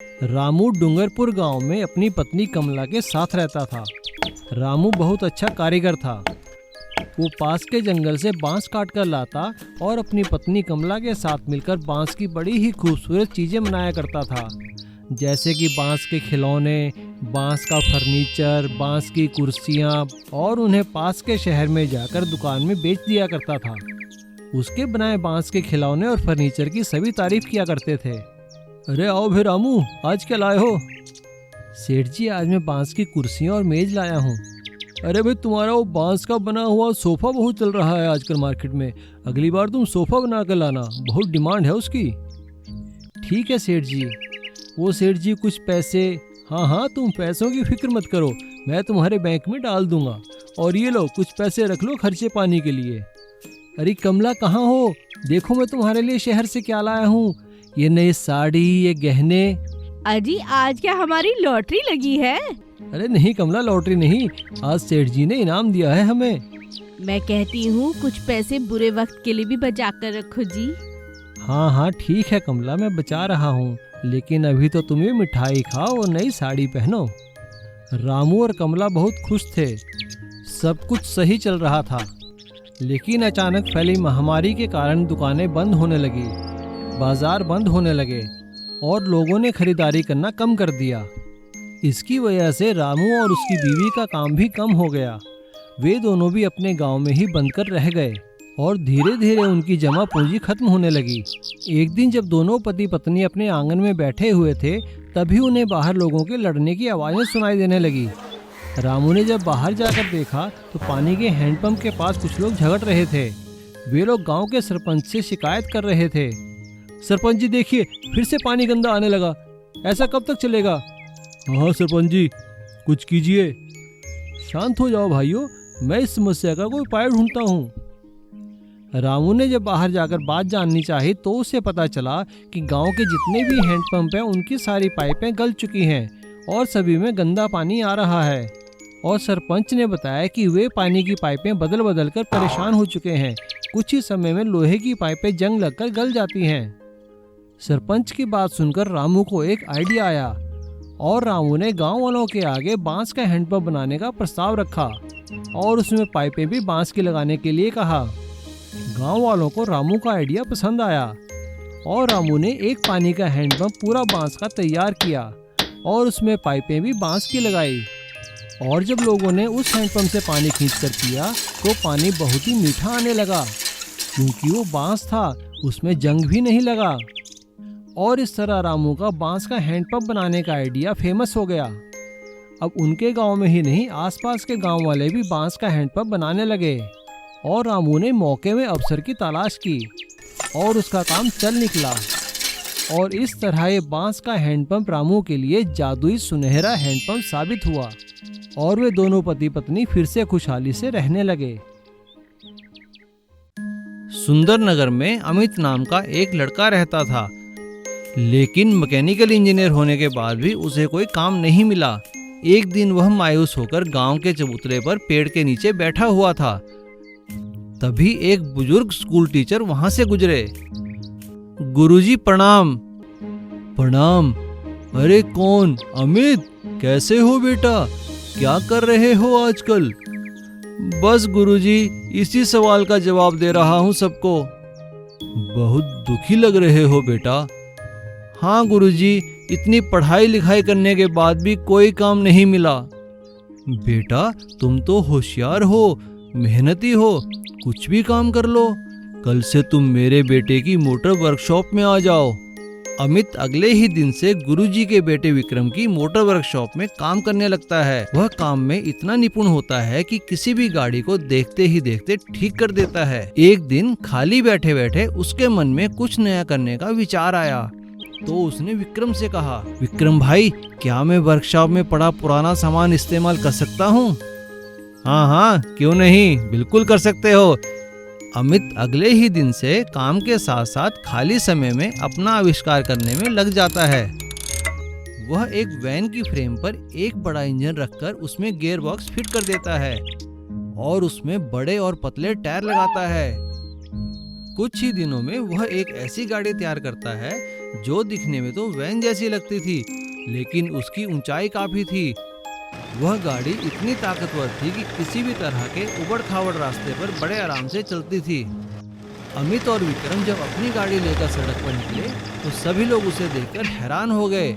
रामू डूंगरपुर गांव में अपनी पत्नी कमला के साथ रहता था। रामू बहुत अच्छा कारीगर था। वो पास के जंगल से बांस काट कर लाता और अपनी पत्नी कमला के साथ मिलकर बांस की बड़ी ही खूबसूरत चीज़ें बनाया करता था, जैसे कि बांस के खिलौने, बांस का फर्नीचर, बांस की कुर्सियाँ, और उन्हें पास के शहर में जाकर दुकान में बेच दिया करता था। उसके बनाए बांस के खिलौने और फर्नीचर की सभी तारीफ किया करते थे। अरे आओ फिर रामू, आज क्या लाए हो? सेठ जी, आज मैं बांस की कुर्सियाँ और मेज लाया हूँ। अरे भाई, तुम्हारा वो बांस का बना हुआ सोफा बहुत चल रहा है आजकल मार्केट में। अगली बार तुम सोफा बना कर लाना, बहुत डिमांड है उसकी। ठीक है सेठ जी। वो सेठ जी कुछ पैसे, हाँ, तुम पैसों की फिक्र मत करो, मैं तुम्हारे बैंक में डाल दूंगा। और ये लो, कुछ पैसे रख लो खर्चे पानी के लिए। अरे कमला, कहाँ हो? देखो मैं तुम्हारे लिए शहर से क्या लाया हूँ, ये नई साड़ी, ये गहने। अजी, आज क्या हमारी लॉटरी लगी है? अरे नहीं कमला, लॉटरी नहीं, आज सेठ जी ने इनाम दिया है हमें। मैं कहती हूँ कुछ पैसे बुरे वक्त के लिए भी बचा कर रखो जी। हाँ, ठीक है कमला, मैं बचा रहा हूँ, लेकिन अभी तो तुम्हें मिठाई खाओ और नई साड़ी पहनो। रामू और कमला बहुत खुश थे, सब कुछ सही चल रहा था। लेकिन अचानक फैली महामारी के कारण दुकानें बंद होने लगी, बाजार बंद होने लगे और लोगों ने खरीदारी करना कम कर दिया। इसकी वजह से रामू और उसकी बीवी का काम भी कम हो गया। वे दोनों भी अपने गांव में ही बंद कर रह गए और धीरे धीरे उनकी जमा पूंजी खत्म होने लगी। एक दिन जब दोनों पति पत्नी अपने आंगन में बैठे हुए थे, तभी उन्हें बाहर लोगों के लड़ने की आवाज़ें सुनाई देने लगी। रामू ने जब बाहर जाकर देखा तो पानी के हैंडपंप के पास कुछ लोग झगड़ रहे थे। वे लोग गांव के सरपंच से शिकायत कर रहे थे। सरपंच जी देखिए, फिर से पानी गंदा आने लगा, ऐसा कब तक चलेगा? हाँ सरपंच जी, कुछ कीजिए। शांत हो जाओ भाइयों, मैं इस समस्या का कोई उपाय ढूंढता हूँ। रामू ने जब बाहर जाकर बात जाननी चाही तो उसे पता चला कि गांव के जितने भी हैंडपंप हैं उनकी सारी पाइपें गल चुकी हैं और सभी में गंदा पानी आ रहा है। और सरपंच ने बताया कि वे पानी की पाइपें बदल बदल कर परेशान हो चुके हैं। कुछ ही समय में लोहे की पाइपें जंग लगकर गल जाती हैं। सरपंच की बात सुनकर रामू को एक आइडिया आया और रामू ने गांव वालों के आगे बांस का हैंडपंप बनाने का प्रस्ताव रखा और उसमें पाइपें भी बांस की लगाने के लिए कहा। गांव वालों को रामू का आइडिया पसंद आया और रामू ने एक पानी का हैंडपंप पूरा बांस का तैयार किया और उसमें पाइपें भी बांस की लगाई। और जब लोगों ने उस हैंडपंप से पानी खींचकर पिया तो पानी बहुत ही मीठा आने लगा, क्योंकि वो बांस था, उसमें जंग भी नहीं लगा। और इस तरह रामू का बांस का हैंडपंप बनाने का आइडिया फेमस हो गया। अब उनके गांव में ही नहीं, आसपास के गांव वाले भी बांस का हैंडपंप बनाने लगे और रामू ने मौके में अवसर की तलाश की और उसका काम चल निकला। और इस तरह ये बांस का हैंडपंप रामू के लिए जादुई सुनहरा हैंडपंप साबित हुआ और वे दोनों पति पत्नी फिर से खुशहाली से रहने लगे। सुंदरनगर में अमित नाम का एक लड़का रहता था, लेकिन मैकेनिकल इंजीनियर होने के बाद भी उसे कोई काम नहीं मिला। एक दिन वह मायूस होकर गांव के चबूतरे पर पेड़ के नीचे बैठा हुआ था। तभी एक बुजुर्ग स्कूल टीचर वहां से गुजरे। गुरुजी प्रणाम। प्रणाम। अरे कौन? अमित, कैसे हो बेटा? क्या कर रहे हो आजकल? बस गुरुजी, इसी सवाल का जवाब दे रहा हूँ सबको। बहुत दुखी लग रहे हो बेटा। हाँ गुरुजी, इतनी पढ़ाई लिखाई करने के बाद भी कोई काम नहीं मिला। बेटा, तुम तो होशियार हो, मेहनती हो, कुछ भी काम कर लो। कल से तुम मेरे बेटे की मोटर वर्कशॉप में आ जाओ। अमित अगले ही दिन से गुरुजी के बेटे विक्रम की मोटर वर्कशॉप में काम करने लगता है। वह काम में इतना निपुण होता है कि किसी भी गाड़ी को देखते ही देखते ठीक कर देता है। एक दिन खाली बैठे बैठे उसके मन में कुछ नया करने का विचार आया, तो उसने विक्रम से कहा, विक्रम भाई, क्या मैं वर्कशॉप में पड़ा पुराना सामान इस्तेमाल कर सकता हूँ? हाँ, क्यों नहीं, बिल्कुल कर सकते हो। अमित अगले ही दिन से काम के साथ साथ खाली समय में अपना आविष्कार करने में लग जाता है। वह एक वैन की फ्रेम पर एक बड़ा इंजन रखकर उसमें गियर बॉक्स फिट कर देता है और उसमें बड़े और पतले टायर लगाता है। कुछ ही दिनों में वह एक ऐसी गाड़ी तैयार करता है जो दिखने में तो वैन जैसी लगती थी, लेकिन उसकी ऊंचाई काफी थी। वह गाड़ी इतनी ताकतवर थी कि किसी भी तरह के उबड़ खाबड़ रास्ते पर बड़े आराम से चलती थी। अमित और विक्रम जब अपनी गाड़ी लेकर सड़क पर निकले तो सभी लोग उसे देखकर हैरान हो गए।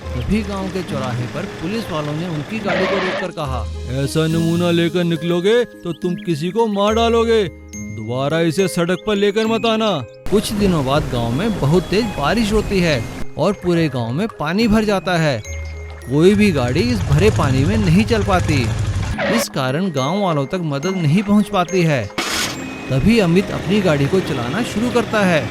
तभी गांव के चौराहे पर पुलिस वालों ने उनकी गाड़ी को रोककर कहा, ऐसा नमूना लेकर निकलोगे तो तुम किसी को मार डालोगे, दोबारा इसे सड़क पर लेकर मत आना। कुछ दिनों बाद गांव में बहुत तेज बारिश होती है और पूरे गांव में पानी भर जाता है। कोई भी गाड़ी इस भरे पानी में नहीं चल पाती, इस कारण गांव वालों तक मदद नहीं पहुंच पाती है। तभी अमित अपनी गाड़ी को चलाना शुरू करता है।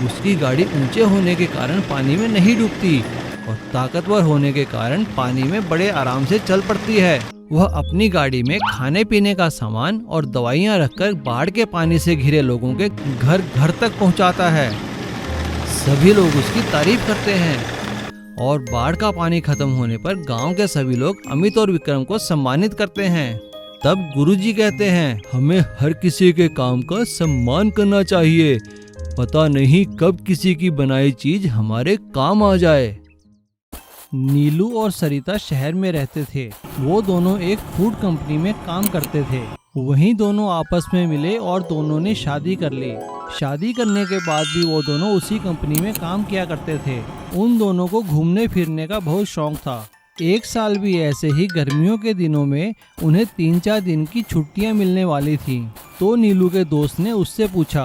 उसकी गाड़ी ऊंचे होने के कारण पानी में नहीं डूबती और ताकतवर होने के कारण पानी में बड़े आराम से चल पड़ती है। वह अपनी गाड़ी में खाने पीने का सामान और दवाइयां रखकर बाढ़ के पानी से घिरे लोगों के घर घर तक पहुंचाता है। सभी लोग उसकी तारीफ करते हैं और बाढ़ का पानी खत्म होने पर गांव के सभी लोग अमित और विक्रम को सम्मानित करते हैं। तब गुरुजी कहते हैं, हमें हर किसी के काम का सम्मान करना चाहिए, पता नहीं कब किसी की बनाई चीज हमारे काम आ जाए। नीलू और सरिता शहर में रहते थे। वो दोनों एक फूड कंपनी में काम करते थे। वहीं दोनों आपस में मिले और दोनों ने शादी कर ली। शादी करने के बाद भी वो दोनों उसी कंपनी में काम किया करते थे। उन दोनों को घूमने फिरने का बहुत शौक था। एक साल भी ऐसे ही गर्मियों के दिनों में उन्हें 3-4 दिन की छुट्टियां मिलने वाली थी। तो नीलू के दोस्त ने उससे पूछा,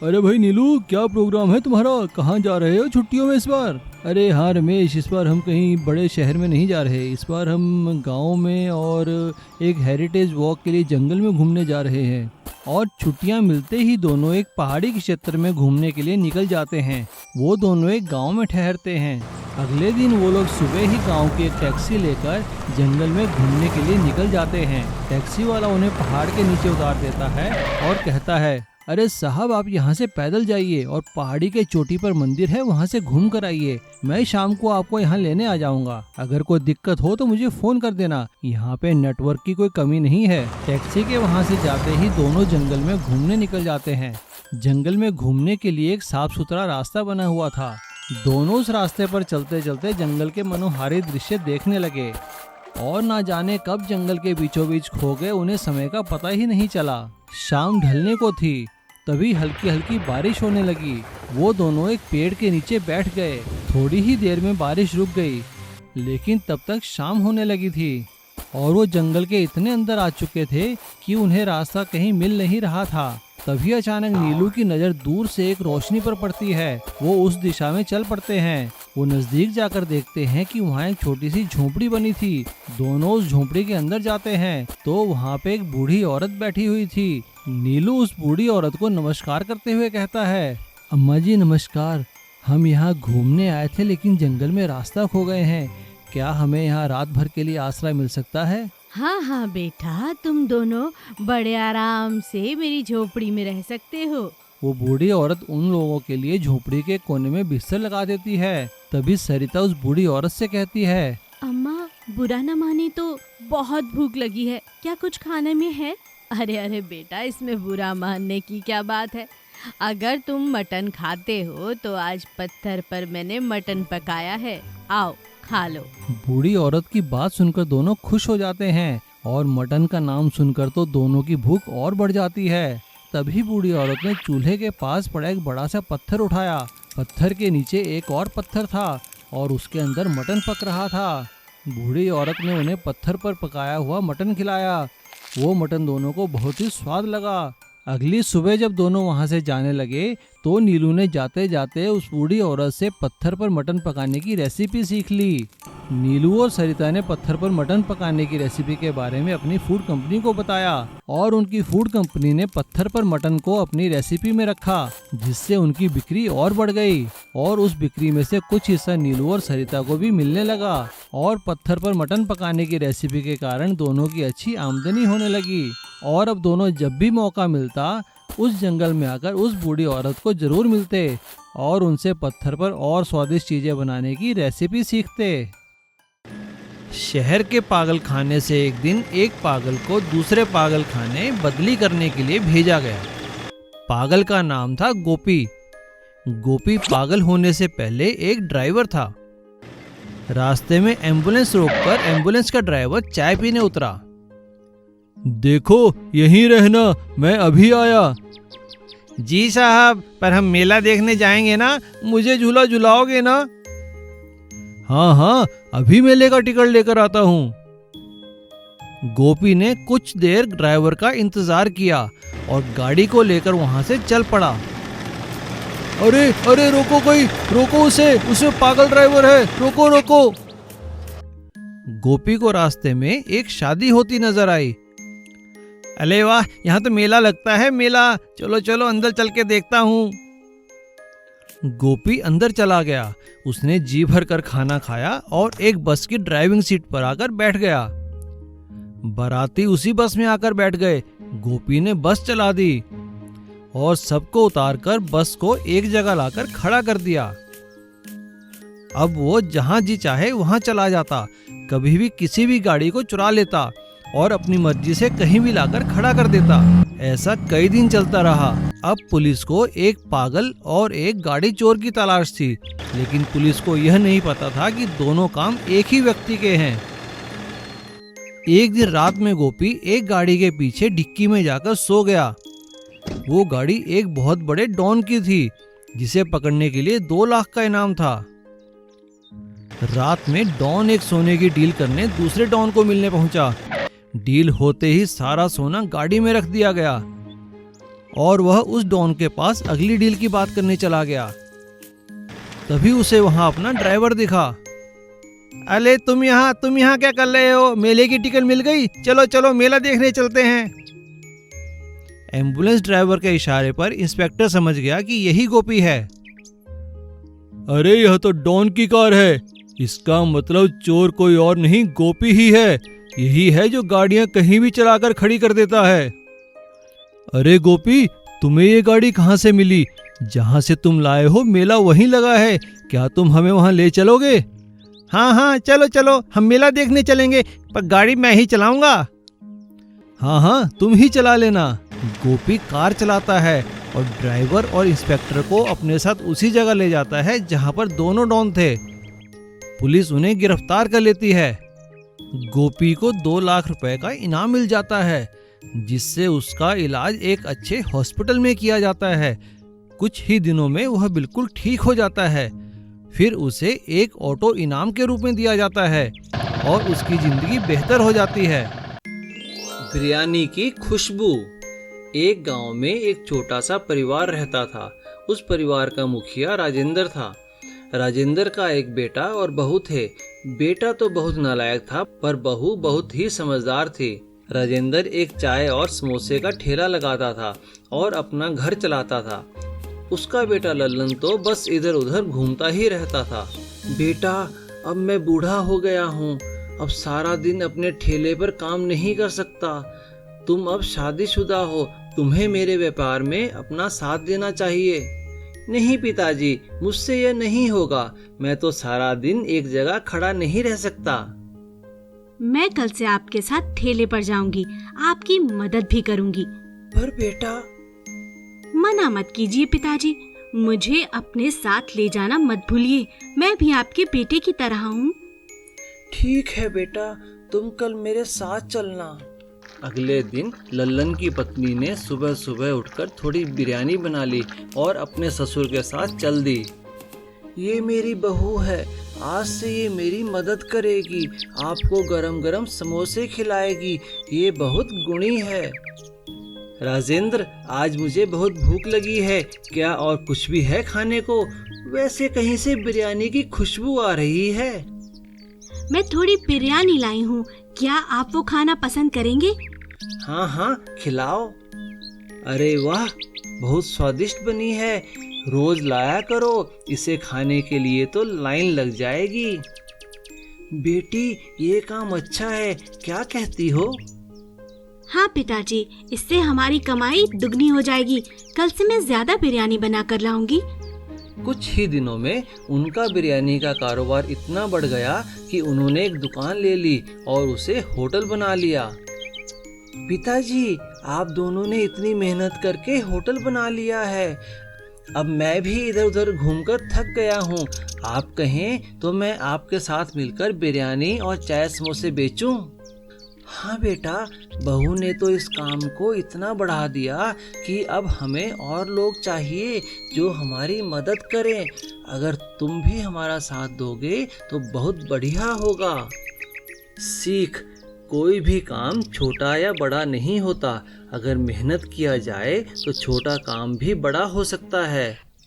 अरे भाई नीलू, क्या प्रोग्राम है तुम्हारा, कहाँ जा रहे हो छुट्टियों में इस बार? अरे हाँ रमेश, इस बार हम कहीं बड़े शहर में नहीं जा रहे, इस बार हम गांव में और एक हेरिटेज वॉक के लिए जंगल में घूमने जा रहे हैं। और छुट्टियां मिलते ही दोनों एक पहाड़ी के क्षेत्र में घूमने के लिए निकल जाते हैं। वो दोनों एक गांव में ठहरते हैं। अगले दिन वो लोग सुबह ही गांव की एक टैक्सी लेकर जंगल में घूमने के लिए निकल जाते हैं। टैक्सी वाला उन्हें पहाड़ के नीचे उतार देता है और कहता है, अरे साहब, आप यहाँ से पैदल जाइए और पहाड़ी के चोटी पर मंदिर है, वहाँ से घूम कर आइए। मैं शाम को आपको यहाँ लेने आ जाऊँगा। अगर कोई दिक्कत हो तो मुझे फोन कर देना। यहाँ पे नेटवर्क की कोई कमी नहीं है। टैक्सी के वहाँ से जाते ही दोनों जंगल में घूमने निकल जाते हैं। जंगल में घूमने के लिए एक साफ सुथरा रास्ता बना हुआ था। दोनों उस रास्ते पर चलते चलते जंगल के मनोहारी दृश्य देखने लगे और ना जाने कब जंगल के बीचों बीच खो गए, उन्हें समय का पता ही नहीं चला। शाम ढलने को थी, तभी हल्की हल्की बारिश होने लगी। वो दोनों एक पेड़ के नीचे बैठ गए। थोड़ी ही देर में बारिश रुक गई, लेकिन तब तक शाम होने लगी थी और वो जंगल के इतने अंदर आ चुके थे कि उन्हें रास्ता कहीं मिल नहीं रहा था। तभी अचानक नीलू की नज़र दूर से एक रोशनी पर पड़ती है। वो उस दिशा में चल पड़ते हैं। वो नजदीक जाकर देखते हैं कि वहाँ एक छोटी सी झोपड़ी बनी थी। दोनों उस झोपड़ी के अंदर जाते हैं तो वहाँ पे एक बूढ़ी औरत बैठी हुई थी। नीलू उस बूढ़ी औरत को नमस्कार करते हुए कहता है, अम्मा जी नमस्कार, हम यहाँ घूमने आए थे लेकिन जंगल में रास्ता खो गए हैं। क्या हमें यहाँ रात भर के लिए आश्रय मिल सकता है? हाँ हाँ बेटा, तुम दोनों बड़े आराम से मेरी झोपड़ी में रह सकते हो। वो बूढ़ी औरत उन लोगों के लिए झोपड़ी के कोने में बिस्तर लगा देती है। तभी सरिता उस बूढ़ी औरत से कहती है, अम्मा बुरा न माने तो बहुत भूख लगी है, क्या कुछ खाने में है? अरे अरे बेटा, इसमें बुरा मानने की क्या बात है। अगर तुम मटन खाते हो तो आज पत्थर पर मैंने मटन पकाया है, आओ खा लो। बूढ़ी औरत की बात सुनकर दोनों खुश हो जाते हैं और मटन का नाम सुनकर तो दोनों की भूख और बढ़ जाती है। तभी बूढ़ी औरत ने चूल्हे के पास पड़ा एक बड़ा सा पत्थर उठाया। पत्थर के नीचे एक और पत्थर था और उसके अंदर मटन पक रहा था। बूढ़ी औरत ने उन्हें पत्थर पर पकाया हुआ मटन खिलाया। वो मटन दोनों को बहुत ही स्वाद लगा। अगली सुबह जब दोनों वहां से जाने लगे तो नीलू ने जाते जाते उस बूढ़ी औरत से पत्थर पर मटन पकाने की रेसिपी सीख ली। नीलू और सरिता ने पत्थर पर मटन पकाने की रेसिपी के बारे में अपनी फूड कंपनी को बताया और उनकी फूड कंपनी ने पत्थर पर मटन को अपनी रेसिपी में रखा, जिससे उनकी बिक्री और बढ़ गई और उस बिक्री में से कुछ हिस्सा नीलू और सरिता को भी मिलने लगा और पत्थर पर मटन पकाने की रेसिपी के कारण दोनों की अच्छी आमदनी होने लगी। और अब दोनों जब भी मौका मिलता उस जंगल में आकर उस बूढ़ी औरत को जरूर मिलते और उनसे पत्थर पर और स्वादिष्ट चीजें बनाने की रेसिपी सीखते। शहर के पागल खाने से एक दिन एक पागल को दूसरे पागल खाने बदली करने के लिए भेजा गया। पागल का नाम था गोपी। गोपी पागल होने से पहले एक ड्राइवर था। रास्ते में एम्बुलेंस रोककर एम्बुलेंस का ड्राइवर चाय पीने उतरा। देखो यहीं रहना, मैं अभी आया। जी साहब, पर हम मेला देखने जाएंगे ना, मुझे झूला झुलाओगे ना? हाँ हाँ, अभी मेले का टिकट लेकर आता हूँ। गोपी ने कुछ देर ड्राइवर का इंतजार किया और गाड़ी को लेकर वहां से चल पड़ा। अरे अरे रोको, कोई रोको उसे, उसमें पागल ड्राइवर है, रोको रोको। गोपी को रास्ते में एक शादी होती नजर आई। अरे वाह, यहाँ तो मेला लगता है, मेला, चलो चलो अंदर चल के देखता हूँ। गोपी अंदर चला गया। उसने जी भर कर खाना खाया और एक बस की ड्राइविंग सीट पर आकर बैठ गया। बाराती उसी बस में आकर बैठ गए। गोपी ने बस चला दी और सबको उतारकर बस को एक जगह लाकर खड़ा कर दिया। अब वो जहां जी चाहे वहां चला जाता, कभी भी किसी भी गाड़ी को चुरा लेता और अपनी मर्जी से कहीं भी लाकर खड़ा कर देता। ऐसा कई दिन चलता रहा। अब पुलिस को एक पागल और एक गाड़ी चोर की तलाश थी, लेकिन पुलिस को यह नहीं पता था कि दोनों काम एक ही व्यक्ति के हैं। एक दिन रात में गोपी एक गाड़ी के पीछे डिक्की में जाकर सो गया। वो गाड़ी एक बहुत बड़े डॉन की थी, जिसे पकड़ने के लिए 2 लाख का इनाम था। रात में डॉन एक सोने की डील करने दूसरे डॉन को मिलने पहुंचा। डील होते ही सारा सोना गाड़ी में रख दिया गया और वह उस डॉन के पास अगली डील की बात करने चला गया। तभी उसे वहां अपना ड्राइवर दिखा। अरे तुम यहाँ क्या कर रहे हो? मेले की टिकट मिल गई, चलो चलो मेला देखने चलते हैं। एम्बुलेंस ड्राइवर के इशारे पर इंस्पेक्टर समझ गया कि यही गोपी है। अरे यह तो डॉन की कार है, इसका मतलब चोर कोई और नहीं, गोपी ही है। यही है जो गाड़ियां कहीं भी चलाकर खड़ी कर देता है। अरे गोपी, तुम्हें ये गाड़ी कहाँ से मिली? जहाँ से तुम लाए हो मेला वहीं लगा है, क्या तुम हमें वहाँ ले चलोगे? हाँ हाँ चलो चलो, हम मेला देखने चलेंगे, पर गाड़ी मैं ही चलाऊंगा। हाँ हाँ तुम ही चला लेना। गोपी कार चलाता है और ड्राइवर और इंस्पेक्टर को अपने साथ उसी जगह ले जाता है जहाँ पर दोनों डॉन थे। पुलिस उन्हें गिरफ्तार कर लेती है। गोपी को 2 लाख रुपए का इनाम मिल जाता है, जिससे उसका इलाज एक अच्छे हॉस्पिटल में किया जाता है। कुछ ही दिनों में वह बिल्कुल ठीक हो जाता है। फिर उसे एक ऑटो इनाम के रूप में दिया जाता है और उसकी जिंदगी बेहतर हो जाती है। बिरयानी की खुशबू। एक गांव में एक छोटा सा परिवार रहता था। उस परिवार का मुखिया राजेंद्र था। राजेंद्र का एक बेटा और बहू थे। बेटा तो बहुत नालायक था, पर बहू बहुत ही समझदार थी। राजेंद्र एक चाय और समोसे का ठेला लगाता था और अपना घर चलाता था। उसका बेटा लल्लन तो बस इधर उधर घूमता ही रहता था। बेटा, अब मैं बूढ़ा हो गया हूँ, अब सारा दिन अपने ठेले पर काम नहीं कर सकता। तुम अब शादीशुदा हो, तुम्हें मेरे व्यापार में अपना साथ देना चाहिए। नहीं पिताजी, मुझसे यह नहीं होगा, मैं तो सारा दिन एक जगह खड़ा नहीं रह सकता। मैं कल से आपके साथ ठेले पर जाऊंगी, आपकी मदद भी करूंगी। पर बेटा। मना मत कीजिए पिताजी, मुझे अपने साथ ले जाना मत भूलिए, मैं भी आपके बेटे की तरह हूँ। ठीक है बेटा, तुम कल मेरे साथ चलना। अगले दिन लल्लन की पत्नी ने सुबह सुबह उठकर थोड़ी बिरयानी बना ली और अपने ससुर के साथ चल दी। ये मेरी बहू है, आज से ये मेरी मदद करेगी, आपको गरम गरम समोसे खिलाएगी, ये बहुत गुणी है। राजेंद्र, आज मुझे बहुत भूख लगी है, क्या और कुछ भी है खाने को? वैसे कहीं से बिरयानी की खुशबू आ रही है। मैं थोड़ी बिरयानी लाई हूँ, क्या आप वो खाना पसंद करेंगे? हाँ हाँ खिलाओ। अरे वाह, बहुत स्वादिष्ट बनी है, रोज लाया करो, इसे खाने के लिए तो लाइन लग जाएगी। बेटी, ये काम अच्छा है, क्या कहती हो? हाँ पिताजी, इससे हमारी कमाई दुगनी हो जाएगी, कल से मैं ज्यादा बिरयानी बनाकर लाऊंगी। कुछ ही दिनों में उनका बिरयानी का कारोबार इतना बढ़ गया कि उन्होंने एक दुकान ले ली और उसे होटल बना लिया। पिताजी, आप दोनों ने इतनी मेहनत करके होटल बना लिया है, अब मैं भी इधर उधर घूमकर थक गया हूँ। आप कहें तो मैं आपके साथ मिलकर बिरयानी और चाय समोसे बेचूं। हाँ बेटा, बहू ने तो इस काम को इतना बढ़ा दिया कि अब हमें और लोग चाहिए जो हमारी मदद करें। अगर तुम भी हमारा साथ दोगे तो बहुत बढ़िया होगा। सीख, कोई भी काम छोटा या बड़ा नहीं होता। अगर मेहनत किया जाए तो छोटा काम भी बड़ा हो सकता है।